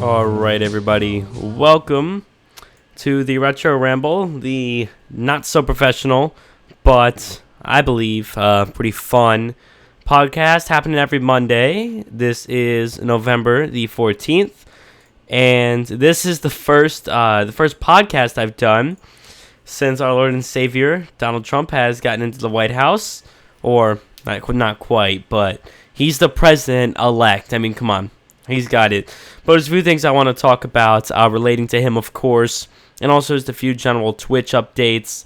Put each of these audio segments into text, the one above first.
Alright, everybody, welcome to the Retro Ramble, the not-so-professional, but I believe pretty fun podcast happening every Monday. This is November the 14th, and this is the first podcast I've done since our Lord and Savior, Donald Trump, has gotten into the White House, or not quite, but he's the president-elect. I mean, come on. He's got it. But there's a few things I want to talk about relating to him, of course, and also just a few general Twitch updates.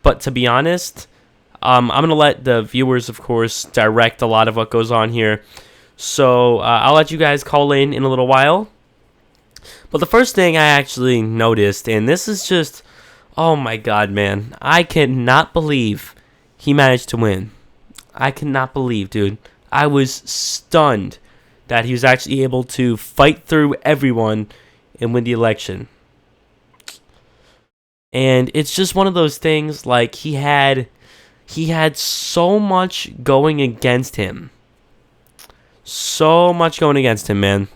But to be honest, I'm going to let the viewers, of course, direct a lot of what goes on here. So I'll let you guys call in a little while. But the first thing I actually noticed, and this is just, oh my god, man. I cannot believe he managed to win. I cannot believe, dude. I was stunned that he was actually able to fight through everyone and win the election. And it's just one of those things, like, he had so much going against him. So much going against him, man.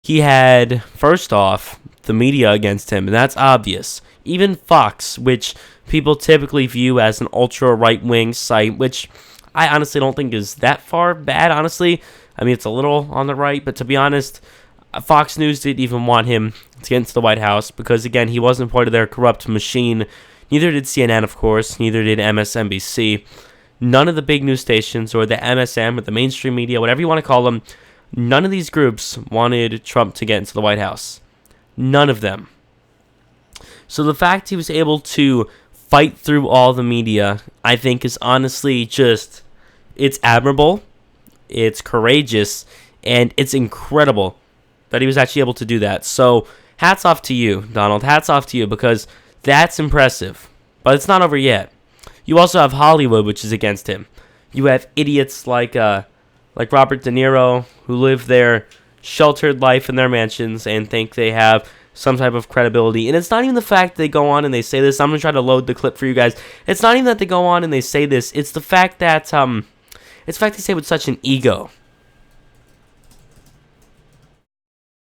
He had, first off, the media against him, and that's obvious. Even Fox, which people typically view as an ultra right-wing site, which I honestly don't think is that far bad, honestly. I mean, it's a little on the right, but to be honest, Fox News didn't even want him to get into the White House because, again, he wasn't part of their corrupt machine. Neither did CNN, of course. Neither did MSNBC. None of the big news stations or the MSM or the mainstream media, whatever you want to call them, none of these groups wanted Trump to get into the White House. None of them. So the fact he was able to fight through all the media, I think, is honestly just, it's admirable, it's courageous, and it's incredible that he was actually able to do that. So hats off to you, Donald. Hats off to you, because that's impressive. But it's not over yet. You also have Hollywood, which is against him. You have idiots like Robert De Niro, who live their sheltered life in their mansions and think they have some type of credibility. And it's not even the fact they go on and they say this. I'm going to try to load the clip for you guys. It's not even that they go on and they say this. It's the fact that, it's the fact they say it with such an ego.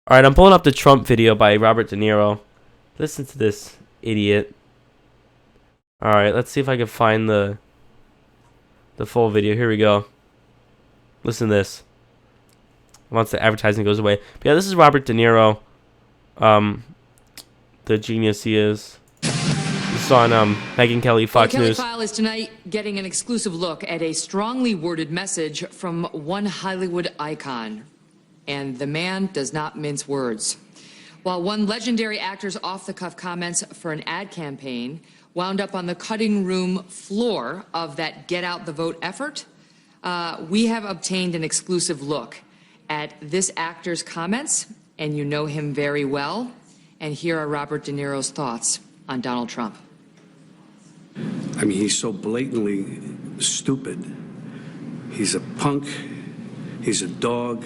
Alright, I'm pulling up the Trump video by Robert De Niro. Listen to this idiot. Alright, let's see if I can find the full video. Here we go. Listen to this. Once the advertising goes away. But yeah, this is Robert De Niro. The genius he is. This is on Megyn Kelly, Fox Kelly News. File is tonight getting an exclusive look at a strongly worded message from one Hollywood icon. And the man does not mince words. While one legendary actor's off-the-cuff comments for an ad campaign wound up on the cutting room floor of that Get Out the Vote effort, we have obtained an exclusive look at this actor's comments, and you know him very well. And here are Robert De Niro's thoughts on Donald Trump. I mean, he's so blatantly stupid. He's a punk. He's a dog.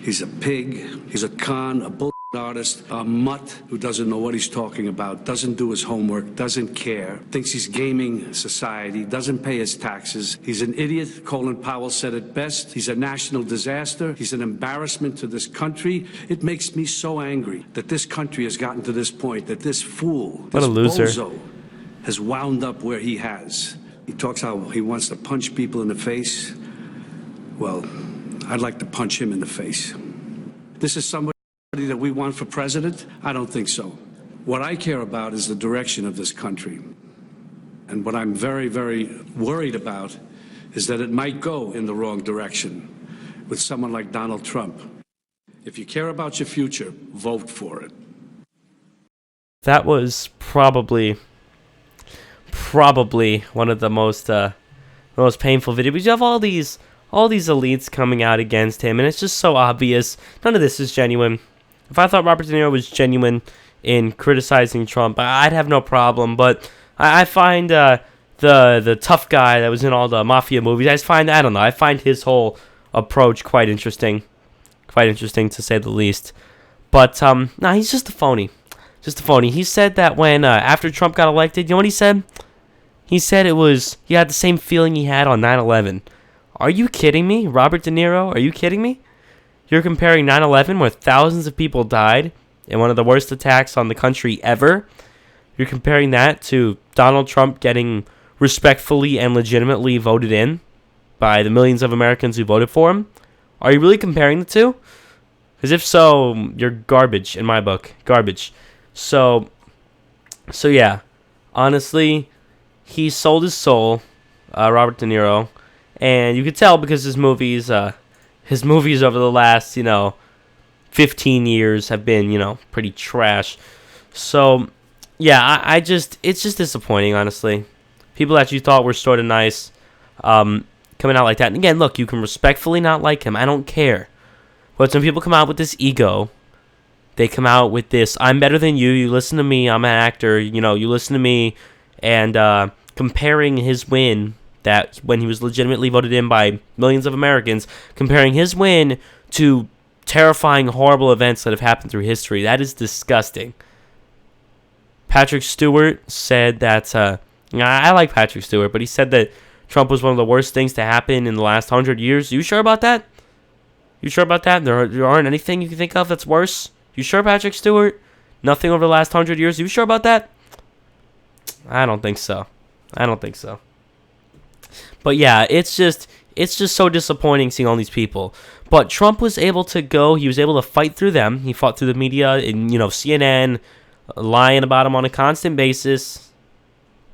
He's a pig. He's a con, a bull artist, a mutt who doesn't know what he's talking about, doesn't do his homework, doesn't care, thinks he's gaming society, doesn't pay his taxes. He's an idiot. Colin Powell said it best. He's a national disaster. He's an embarrassment to this country. It makes me so angry that this country has gotten to this point, that this fool, this bozo, has wound up where he has. He talks how he wants to punch people in the face. Well, I'd like to punch him in the face. This is somebody that we want for president? I don't think so. What I care about is the direction of this country. And what I'm very, very worried about is that it might go in the wrong direction with someone like Donald Trump. If you care about your future, vote for it. That was probably one of the most painful videos. You have all these elites coming out against him, and it's just so obvious. None of this is genuine. If I thought Robert De Niro was genuine in criticizing Trump, I'd have no problem. But I find the tough guy that was in all the mafia movies, I find his whole approach quite interesting. Quite interesting, to say the least. But, he's just a phony. Just a phony. He said that when, after Trump got elected, you know what he said? He said he had the same feeling he had on 9/11. Are you kidding me? Robert De Niro, are you kidding me? You're comparing 9/11, where thousands of people died in one of the worst attacks on the country ever. You're comparing that to Donald Trump getting respectfully and legitimately voted in by the millions of Americans who voted for him. Are you really comparing the two? Because if so, you're garbage in my book. Garbage. So yeah. Honestly, he sold his soul, Robert De Niro. And you could tell because his movies over the last, 15 years have been, pretty trash. So, yeah, it's just disappointing, honestly. People that you thought were sort of nice, coming out like that. And again, look, you can respectfully not like him. I don't care. But when people come out with this ego, they come out with this, I'm better than you, you listen to me, I'm an actor, you listen to me, and comparing his win, that when he was legitimately voted in by millions of Americans, comparing his win to terrifying, horrible events that have happened through history. That is disgusting. Patrick Stewart said that, I like Patrick Stewart, but he said that Trump was one of the worst things to happen in the last 100 years. You sure about that? You sure about that? There aren't anything you can think of that's worse? You sure, Patrick Stewart? Nothing over the last 100 years? You sure about that? I don't think so. But yeah, it's just so disappointing seeing all these people. But Trump was able to he was able to fight through them. He fought through the media and, CNN lying about him on a constant basis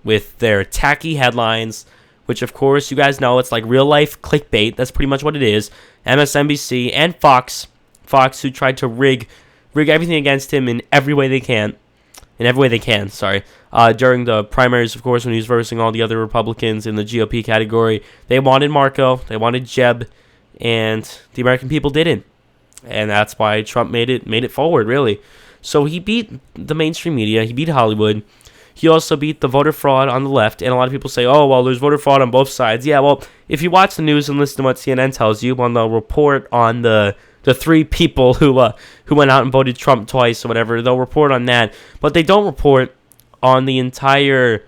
with their tacky headlines, which of course you guys know it's like real life clickbait. That's pretty much what it is. MSNBC and Fox who tried to rig everything against him in every way they can. During the primaries, of course, when he was versing all the other Republicans in the GOP category, they wanted Marco, they wanted Jeb, and the American people didn't. And that's why Trump made it forward, really. So he beat the mainstream media, he beat Hollywood, he also beat the voter fraud on the left, and a lot of people say, oh, well, there's voter fraud on both sides. Yeah, well, if you watch the news and listen to what CNN tells you on the report on the three people who went out and voted Trump twice or whatever, they'll report on that. But they don't report on the entire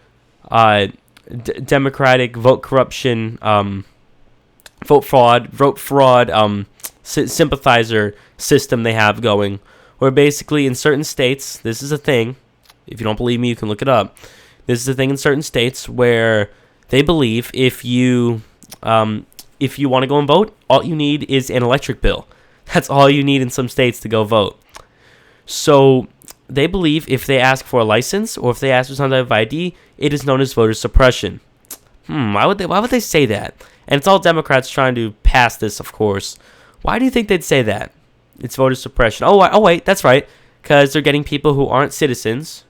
Democratic vote corruption, vote fraud sympathizer system they have going. Where basically in certain states, this is a thing. If you don't believe me, you can look it up. This is a thing in certain states where they believe if you if you want to go and vote, all you need is an electric bill. That's all you need in some states to go vote. So they believe if they ask for a license or if they ask for some type of ID, it is known as voter suppression. Why would they say that? And it's all Democrats trying to pass this, of course. Why do you think they'd say that? It's voter suppression. Oh wait, that's right. Because they're getting people who aren't citizens,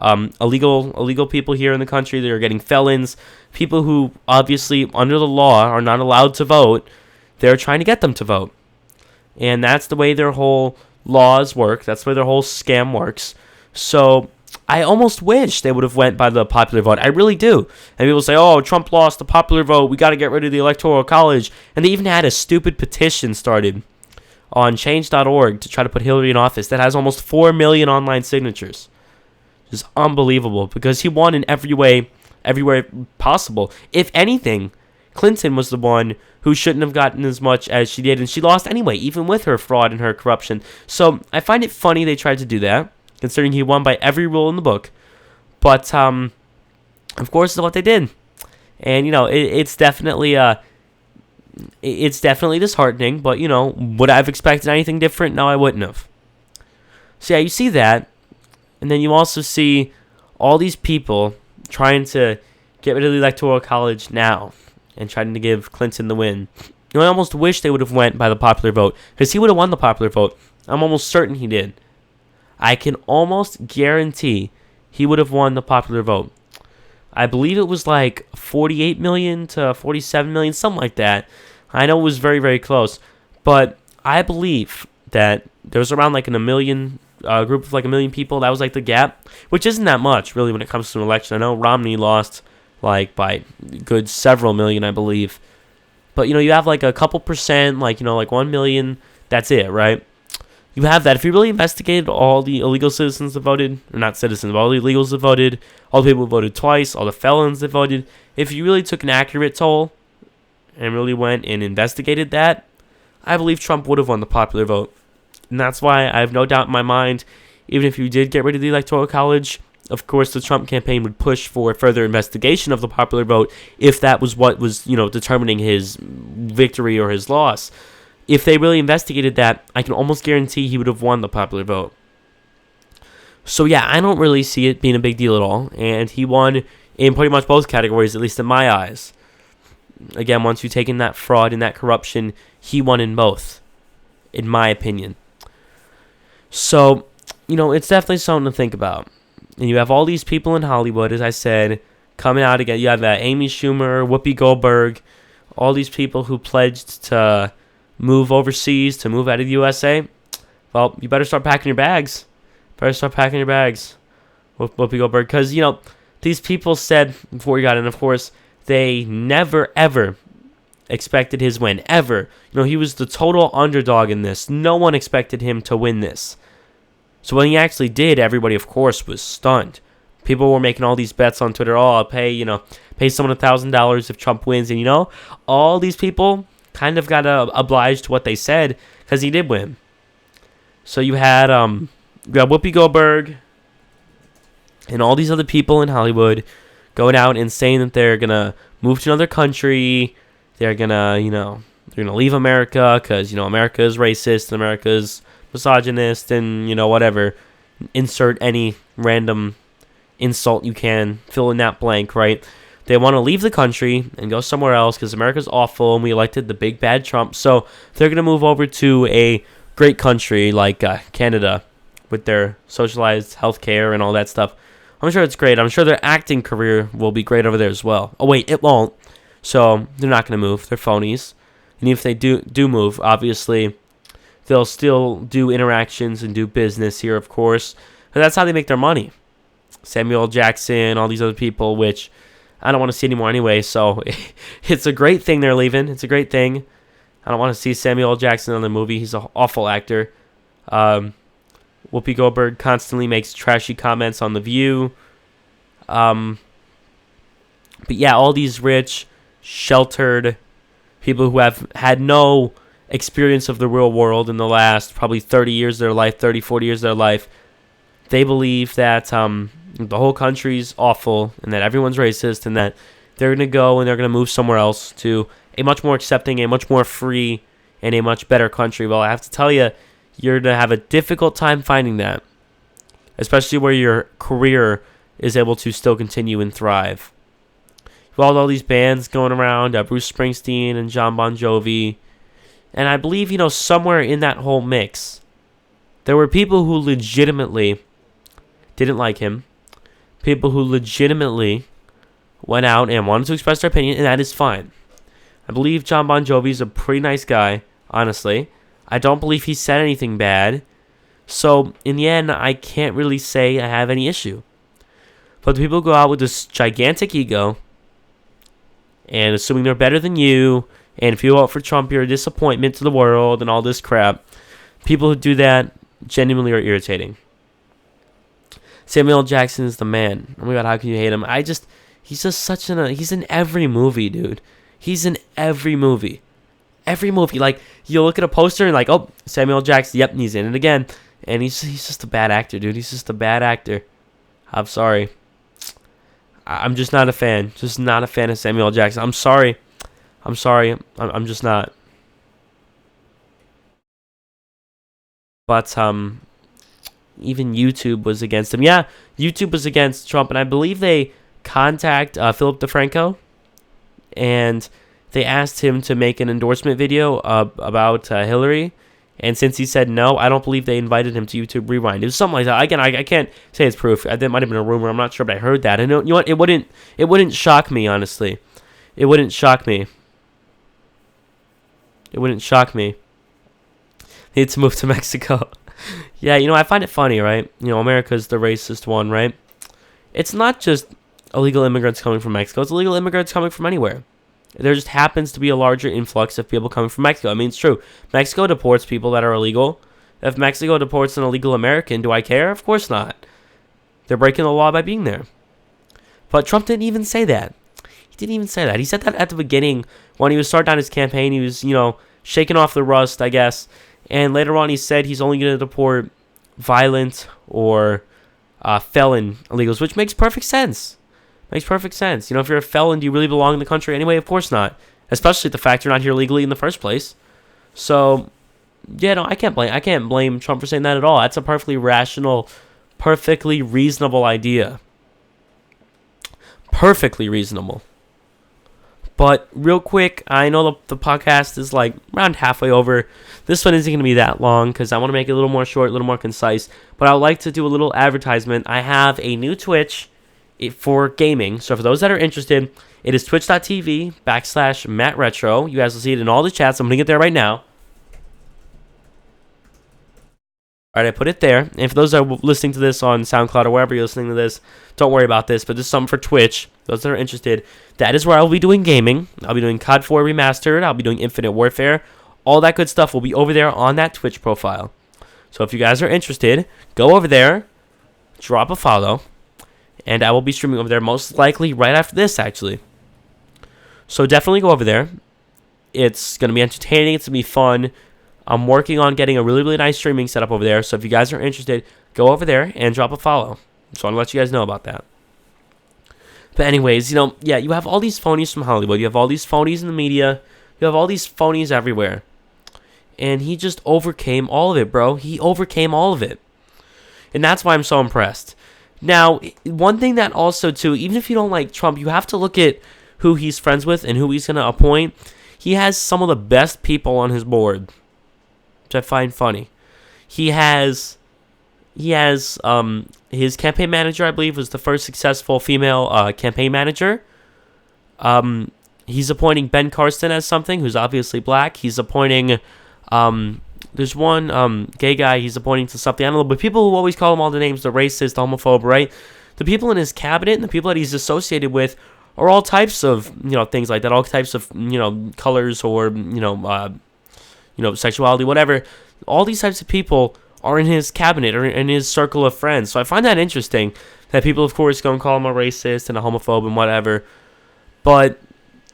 illegal people here in the country. They're getting felons, people who obviously under the law are not allowed to vote. They're trying to get them to vote, and that's the way their whole laws work. That's the way their whole scam works. So I almost wish they would have went by the popular vote. I really do. And people say, "Oh, Trump lost the popular vote. We got to get rid of the Electoral College." And they even had a stupid petition started on change.org to try to put Hillary in office that has almost 4 million online signatures. It's unbelievable because he won in every way, everywhere possible. If anything, Clinton was the one who shouldn't have gotten as much as she did, and she lost anyway, even with her fraud and her corruption. So I find it funny they tried to do that, considering he won by every rule in the book. But of course, it's what they did, and it's definitely disheartening. But would I have expected anything different? No, I wouldn't have. So yeah, you see that. And then you also see all these people trying to get rid of the Electoral College now and trying to give Clinton the win. I almost wish they would have went by the popular vote because he would have won the popular vote. I'm almost certain he did. I can almost guarantee he would have won the popular vote. I believe it was like 48 million to 47 million, something like that. I know it was very, very close. But I believe that there was around like a million... A group of like 1 million people. That was like the gap, which isn't that much really when it comes to an election. I know Romney lost like by good several million, I believe, but you have like a couple percent, like 1 million. That's it, right? You have that. If you really investigated all the illegal citizens that voted, or not citizens, but all the illegals that voted, all the people who voted twice, all the felons that voted, if you really took an accurate toll and really went and investigated that, I believe Trump would have won the popular vote. And that's why I have no doubt in my mind, even if you did get rid of the Electoral College, of course the Trump campaign would push for further investigation of the popular vote if that was what was, determining his victory or his loss. If they really investigated that, I can almost guarantee he would have won the popular vote. So yeah, I don't really see it being a big deal at all. And he won in pretty much both categories, at least in my eyes. Again, once you take in that fraud and that corruption, he won in both, in my opinion. So, it's definitely something to think about. And you have all these people in Hollywood, as I said, coming out again. You have Amy Schumer, Whoopi Goldberg, all these people who pledged to move overseas, to move out of the USA. Well, you better start packing your bags. Whoopi Goldberg. Because, these people said before he got in, of course, they never, ever expected his win, ever. He was the total underdog in this. No one expected him to win this. So when he actually did, everybody, of course, was stunned. People were making all these bets on Twitter. Oh, I'll pay someone $1,000 if Trump wins. And, all these people kind of got obliged to what they said because he did win. So you had Whoopi Goldberg and all these other people in Hollywood going out and saying that they're going to move to another country. They're going to, they're going to leave America because, America is racist and America is misogynist and, whatever. Insert any random insult you can. Fill in that blank, right? They want to leave the country and go somewhere else because America's awful and we elected the big bad Trump. So they're going to move over to a great country like Canada with their socialized healthcare and all that stuff. I'm sure it's great. I'm sure their acting career will be great over there as well. Oh, wait, it won't. So they're not going to move. They're phonies. And if they do move, obviously, they'll still do interactions and do business here, of course. But that's how they make their money. Samuel L. Jackson, all these other people, which I don't want to see anymore anyway. So it's a great thing they're leaving. It's a great thing. I don't want to see Samuel L. Jackson in the movie. He's an awful actor. Whoopi Goldberg constantly makes trashy comments on The View. But yeah, all these rich, sheltered people who have had no experience of the real world in the last probably 30 years of their life, 30, 40 years of their life, they believe that the whole country's awful and that everyone's racist and that they're going to go and they're going to move somewhere else to a much more accepting, a much more free, and a much better country. Well, I have to tell you, you're going to have a difficult time finding that, especially where your career is able to still continue and thrive. You have all these bands going around, Bruce Springsteen and John Bon Jovi, and I believe, somewhere in that whole mix, there were people who legitimately didn't like him, people who legitimately went out and wanted to express their opinion, and that is fine. I believe John Bon Jovi is a pretty nice guy, honestly. I don't believe he said anything bad. So, in the end, I can't really say I have any issue. But the people who go out with this gigantic ego and assuming they're better than you, and if you vote for Trump, you're a disappointment to the world and all this crap. People who do that genuinely are irritating. Samuel L. Jackson is the man. Oh my God, how can you hate him? He's just he's in every movie, dude. He's in every movie. Every movie. Like, you look at a poster and like, oh, Samuel L. Jackson, yep, he's in it again. And he's just a bad actor, dude. He's just a bad actor. I'm sorry. I'm just not a fan. Just not a fan of Samuel L. Jackson. I'm sorry. I'm just not. But, even YouTube was against him. Yeah, YouTube was against Trump, and I believe they contact Philip DeFranco, and they asked him to make an endorsement video about Hillary, and since he said no, I don't believe they invited him to YouTube Rewind. It was something like that. Again, I can't say it's proof. That might have been a rumor. I'm not sure, but I heard that. And you know what? It wouldn't shock me, honestly. It wouldn't shock me. It wouldn't shock me. Need to move to Mexico. Yeah, I find it funny, right? America's the racist one, right? It's not just illegal immigrants coming from Mexico. It's illegal immigrants coming from anywhere. There just happens to be a larger influx of people coming from Mexico. I mean, it's true. Mexico deports people that are illegal. If Mexico deports an illegal American, do I care? Of course not. They're breaking the law by being there. But Trump didn't even say that. He didn't even say that. He said that at the beginning when he was starting on his campaign. He was, shaking off the rust, I guess. And later on, he said he's only going to deport violent or felon illegals, which makes perfect sense. Makes perfect sense. If you're a felon, do you really belong in the country anyway? Of course not. Especially the fact you're not here legally in the first place. So, yeah, no, I can't blame Trump for saying that at all. That's a perfectly rational, perfectly reasonable idea. Perfectly reasonable. But real quick, I know the podcast is like around halfway over. This one isn't going to be that long because I want to make it a little more short, a little more concise. But I would like to do a little advertisement. I have a new Twitch for gaming. So for those that are interested, it is twitch.tv/MattRetro. You guys will see it in all the chats. I'm putting it there right now. All right, I put it there. And for those that are listening to this on SoundCloud or wherever you're listening to this, don't worry about this. But this is something for Twitch. Those that are interested, that is where I will be doing gaming. I'll be doing COD 4 Remastered. I'll be doing Infinite Warfare. All that good stuff will be over there on that Twitch profile. So if you guys are interested, go over there, drop a follow, and I will be streaming over there most likely right after this, actually. So definitely go over there. It's going to be entertaining. It's going to be fun. I'm working on getting a really, really nice streaming setup over there. So if you guys are interested, go over there and drop a follow. So I want to let you guys know about that. But anyways, yeah, you have all these phonies from Hollywood. You have all these phonies in the media. You have all these phonies everywhere. And he just overcame all of it, bro. He overcame all of it. And that's why I'm so impressed. Now, one thing that also, too, even if you don't like Trump, you have to look at who he's friends with and who he's going to appoint. He has some of the best people on his board, which I find funny. He has his campaign manager, I believe, was the first successful female campaign manager. He's appointing Ben Carson as something, who's obviously black. He's appointing, there's one gay guy he's appointing to something. I don't know, but people who always call him all the names, the racist, the homophobe, right? The people in his cabinet and the people that he's associated with are all types of, things like that, all types of, colors or, sexuality, whatever. All these types of people are in his cabinet or in his circle of friends. So I find that interesting that people, of course, go and call him a racist and a homophobe and whatever. But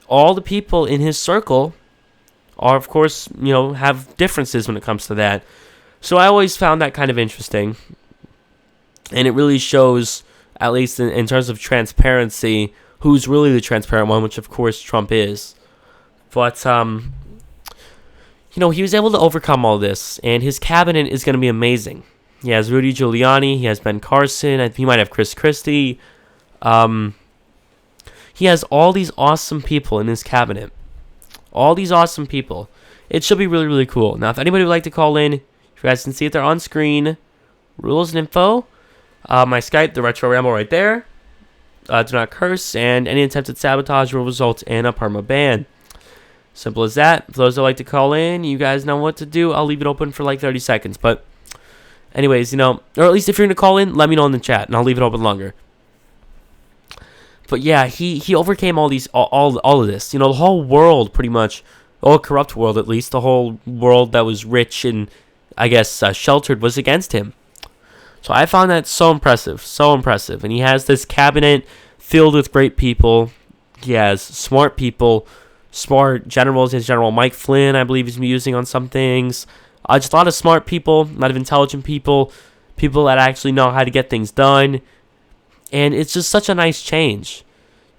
all the people in his circle are, of course, have differences when it comes to that. So I always found that kind of interesting. And it really shows, at least in terms of transparency, who's really the transparent one, which, of course, Trump is. But he was able to overcome all this, and his cabinet is going to be amazing. He has Rudy Giuliani, he has Ben Carson, he might have Chris Christie. He has all these awesome people in his cabinet. All these awesome people. It should be really, really cool. Now, if anybody would like to call in, you guys can see it there on screen. Rules and info. My Skype, the Retro Ramble right there. Do not curse, and any attempted sabotage will result in a perma ban. Simple as that. For those that like to call in, you guys know what to do. I'll leave it open for like 30 seconds. But anyways, or at least if you're going to call in, let me know in the chat, and I'll leave it open longer. But yeah, he overcame all of this. The whole world, pretty much, the whole corrupt world at least, the whole world that was rich and, I guess, sheltered was against him. So I found that so impressive. And he has this cabinet filled with great people. He has smart people, smart generals. His General Mike Flynn, I believe, he's using on some things. Just a lot of smart people, a lot of intelligent people, people that actually know how to get things done. And it's just such a nice change.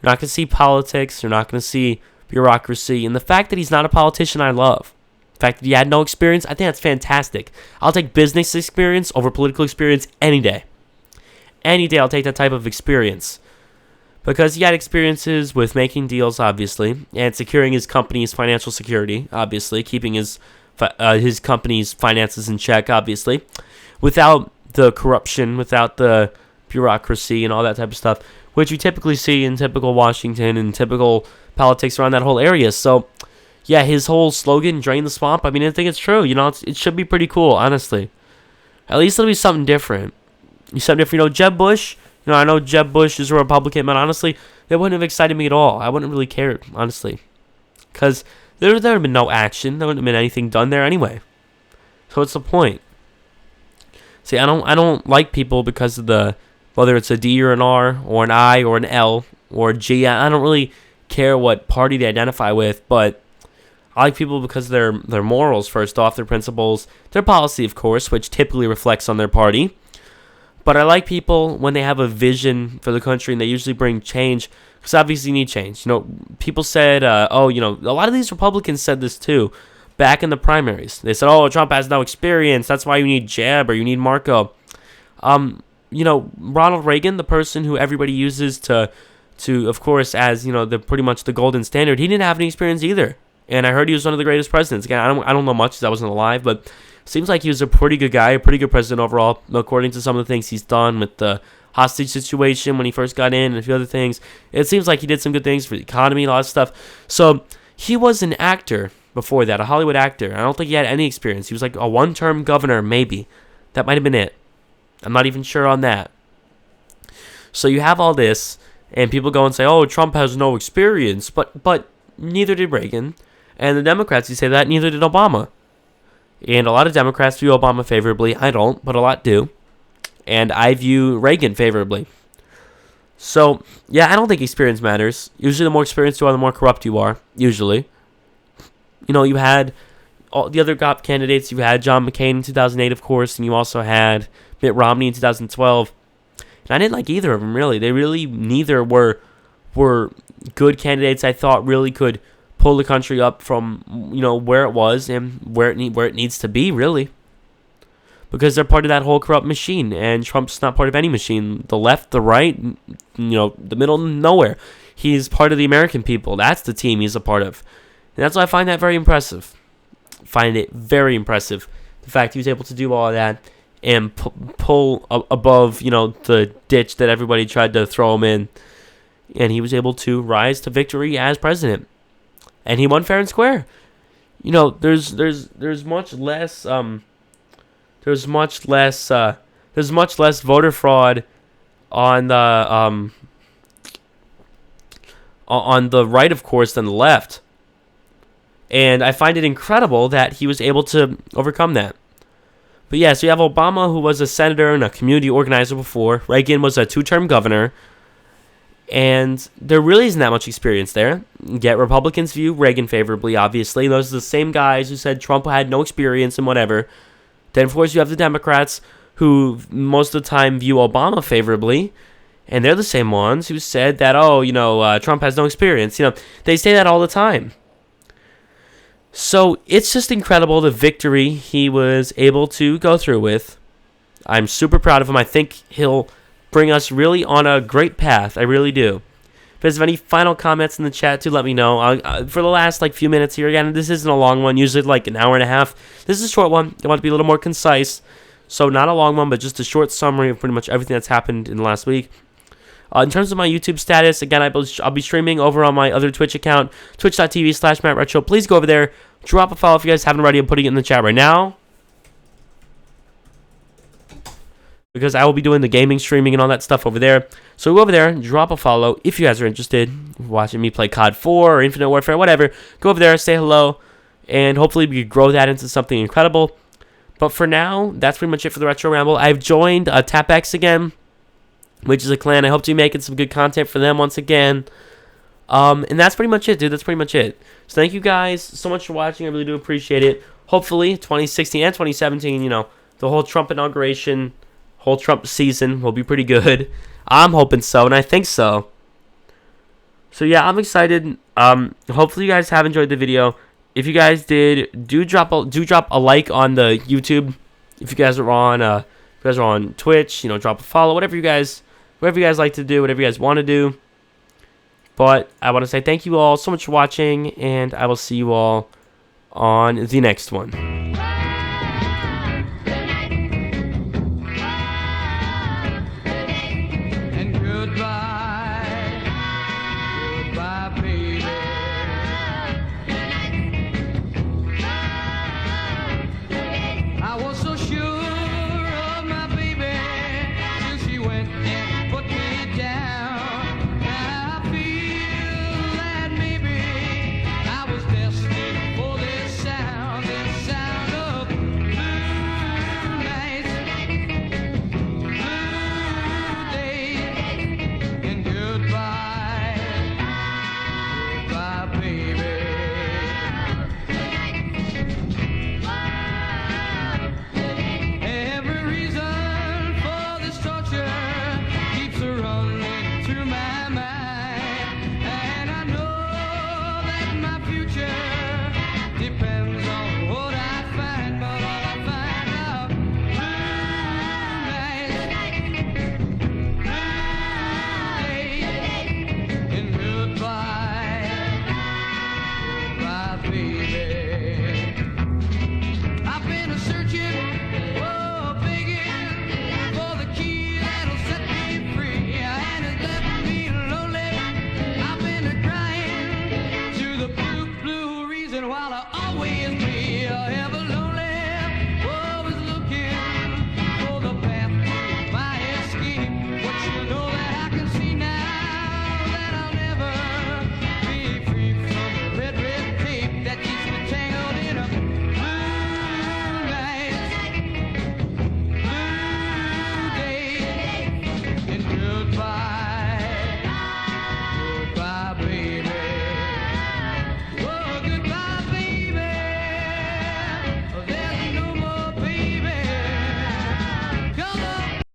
You're not going to see politics. You're not going to see bureaucracy. And the fact that he's not a politician, I love. The fact that he had no experience, I think that's fantastic. I'll take business experience over political experience any day. Any day I'll take that type of experience. Because he had experiences with making deals, obviously, and securing his company's financial security, obviously, keeping his company's finances in check, obviously, without the corruption, without the bureaucracy and all that type of stuff, which you typically see in typical Washington and typical politics around that whole area. So, yeah, his whole slogan, "Drain the Swamp," I mean, I think it's true. It should be pretty cool, honestly. At least it'll be something different. Jeb Bush, I know Jeb Bush is a Republican, but honestly, it wouldn't have excited me at all. I wouldn't have really cared, honestly. Because there would have been no action. There wouldn't have been anything done there anyway. So what's the point? See, I don't like people because of whether it's a D or an R or an I or an L or a G. I don't really care what party they identify with, but I like people because of their morals, first off, their principles, their policy, of course, which typically reflects on their party. But I like people when they have a vision for the country and they usually bring change, because obviously you need change. People said, a lot of these Republicans said this too, back in the primaries. They said, Trump has no experience, that's why you need Jeb or you need Marco. Ronald Reagan, the person who everybody uses to of course, as, the pretty much the golden standard, he didn't have any experience either. And I heard he was one of the greatest presidents. Again, I don't know much because I wasn't alive, but seems like he was a pretty good guy, a pretty good president overall, according to some of the things he's done with the hostage situation when he first got in and a few other things. It seems like he did some good things for the economy, a lot of stuff. So he was an actor before that, a Hollywood actor. I don't think he had any experience. He was like a one-term governor, maybe. That might have been it. I'm not even sure on that. So you have all this, and people go and say, Trump has no experience, but neither did Reagan. And the Democrats, you say that, neither did Obama. And a lot of Democrats view Obama favorably. I don't, but a lot do. And I view Reagan favorably. So, yeah, I don't think experience matters. Usually the more experience you are, the more corrupt you are. Usually. You had all the other top candidates. You had John McCain in 2008, of course. And you also had Mitt Romney in 2012. And I didn't like either of them, really. They really, neither were good candidates I thought really could pull the country up from, where it was and where it needs to be, really. Because they're part of that whole corrupt machine, and Trump's not part of any machine. The left, the right, the middle, nowhere. He's part of the American people. That's the team he's a part of. And that's why I find that very impressive. Find it very impressive. The fact he was able to do all of that and pull above, the ditch that everybody tried to throw him in. And he was able to rise to victory as president. And he won fair and square. There's much less voter fraud on the right, of course, than the left. And I find it incredible that he was able to overcome that. But yeah, so you have Obama, who was a senator and a community organizer before. Reagan was a 2-term governor. And there really isn't that much experience there. Yet Republicans view Reagan favorably, obviously. Those are the same guys who said Trump had no experience and whatever. Then, of course, you have the Democrats who most of the time view Obama favorably. And they're the same ones who said that, Trump has no experience. They say that all the time. So it's just incredible the victory he was able to go through with. I'm super proud of him. I think he'll bring us really on a great path. I really do. If there's any final comments in the chat, too, let me know. For the last few minutes here, again, this isn't a long one. Usually like an hour and a half. This is a short one. I want to be a little more concise. So not a long one, but just a short summary of pretty much everything that's happened in the last week. In terms of my YouTube status, again, I'll be streaming over on my other Twitch account, twitch.tv/MattRetro. Please go over there. Drop a follow if you guys haven't already. I'm putting it in the chat right now, because I will be doing the gaming streaming and all that stuff over there. So go over there, drop a follow if you guys are interested in watching me play COD 4 or Infinite Warfare, whatever. Go over there, say hello, and hopefully we can grow that into something incredible. But for now, that's pretty much it for the Retro Ramble. I've joined TapX again, which is a clan. I hope to be making some good content for them once again. And that's pretty much it, dude. That's pretty much it. So thank you guys so much for watching. I really do appreciate it. Hopefully, 2016 and 2017, the whole Trump inauguration, whole Trump season will be pretty good. I'm hoping so, and I think so. So yeah, I'm excited. Hopefully you guys have enjoyed the video. If you guys did, do drop a like on the YouTube. If you guys are on Twitch, drop a follow. Whatever you guys like to do, whatever you guys want to do. But I want to say thank you all so much for watching, and I will see you all on the next one.